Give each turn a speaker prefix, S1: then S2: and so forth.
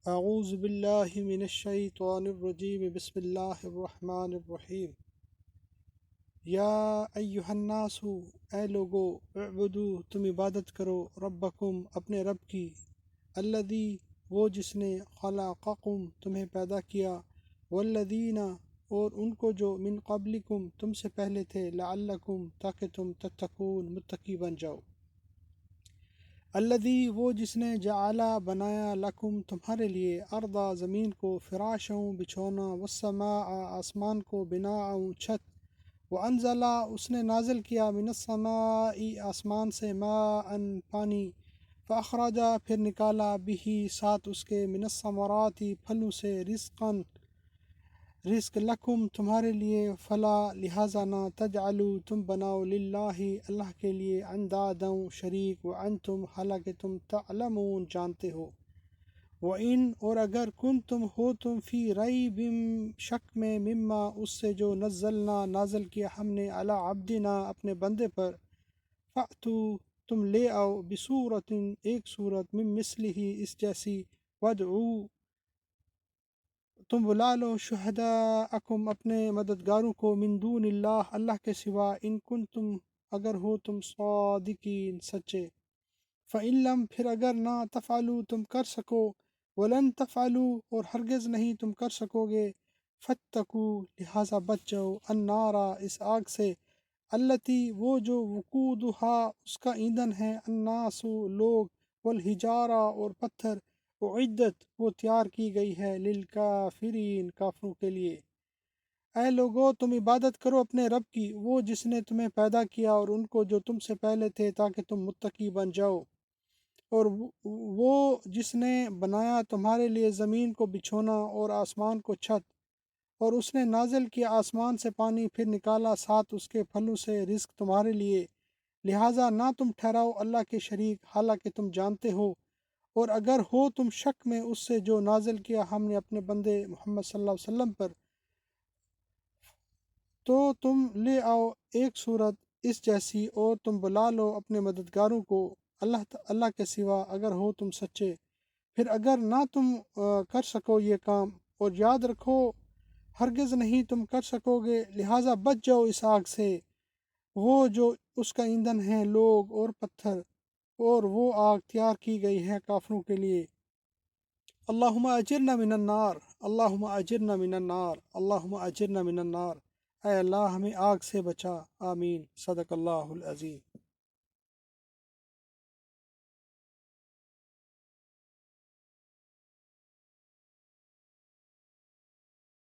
S1: اعوذ باللہ من الشیطان الرجیم بسم اللہ الرحمن الرحیم یا ایہا الناس اے لوگو اعبدو تم عبادت کرو ربکم اپنے رب کی الذی وہ جس نے خلقکم تمہیں پیدا کیا والذین اور ان کو جو من قبلکم تم سے پہلے تھے لعلکم تاکہ تم تتقون متقی بن جاؤ الذی وہ جس نے جعلا بنایا لکم تمہارے لیے ارضا زمین کو فراشوں بچھونا والسماء آسمان کو بناء چھت وانزلا اس نے نازل کیا من السماء آسمان سے ماء پانی فاخرجا پھر نکالا بھی ساتھ اس کے من الثمرات پھلوں سے رزق لکم تمہارے لیے فلا لہذا نہ تجعلو تم بناؤ للہ اللہ کے لیے اندادا شریک وانتم حالانکہ تم تعلمون جانتے ہو وَإِن اور اگر کنتم ہو تم فی ریب شک میں مما اس سے جو نزلنا نازل کیا ہم نے علی عبدنا اپنے بندے پر فأتو تم لے آؤ بصورت ایک صورت من مثلہ اس جیسی ودعو تم بلا لو شہداءکم اپنے مددگاروں کو من دون اللہ اللہ کے سوا ان کنتم اگر ہو تم صادقین سچے فَإِن لَم پھر اگر نہ تفعلوا تم کر سکو ولن تفعلوا اور ہرگز نہیں تم کر سکو گے فاتقوا لہذا بچ جاؤ النارا اس آگ سے التی وہ جو وقودہا اس کا ایندھن ہے الناس لوگ والحجارہ اور پتھر اعدت وہ تیار کی گئی ہے للکافرین کافروں کے لیے اے لوگو تم عبادت کرو اپنے رب کی وہ جس نے تمہیں پیدا کیا اور ان کو جو تم سے پہلے تھے تاکہ تم متقی بن جاؤ اور وہ جس نے بنایا تمہارے لیے زمین کو بچھونا اور آسمان کو چھت اور اس نے نازل کیا آسمان سے پانی پھر نکالا ساتھ اس کے پھلوں سے رزق تمہارے لیے لہٰذا نہ تم ٹھہراؤ اللہ کے شریک حالانکہ تم جانتے ہو اور اگر ہو تم شک میں اس سے جو نازل کیا ہم نے اپنے بندے محمد صلی اللہ علیہ وسلم پر تو تم لے آؤ ایک صورت اس جیسی اور تم بلا لو اپنے مددگاروں کو اللہ کے سوا اگر ہو تم سچے پھر اگر نہ تم کر سکو یہ کام اور یاد رکھو ہرگز نہیں تم کر سکو گے لہٰذا بچ جاؤ اس آگ سے وہ جو اس کا ایندھن ہے لوگ اور پتھر اور وہ آگ تیار کی گئی ہے کافروں کے لیے اللہم اجرنا من النار اللہم اجرنا من النار اللہم اجرنا من النار اے اللہ ہمیں آگ سے بچا آمین صدق اللہ العظیم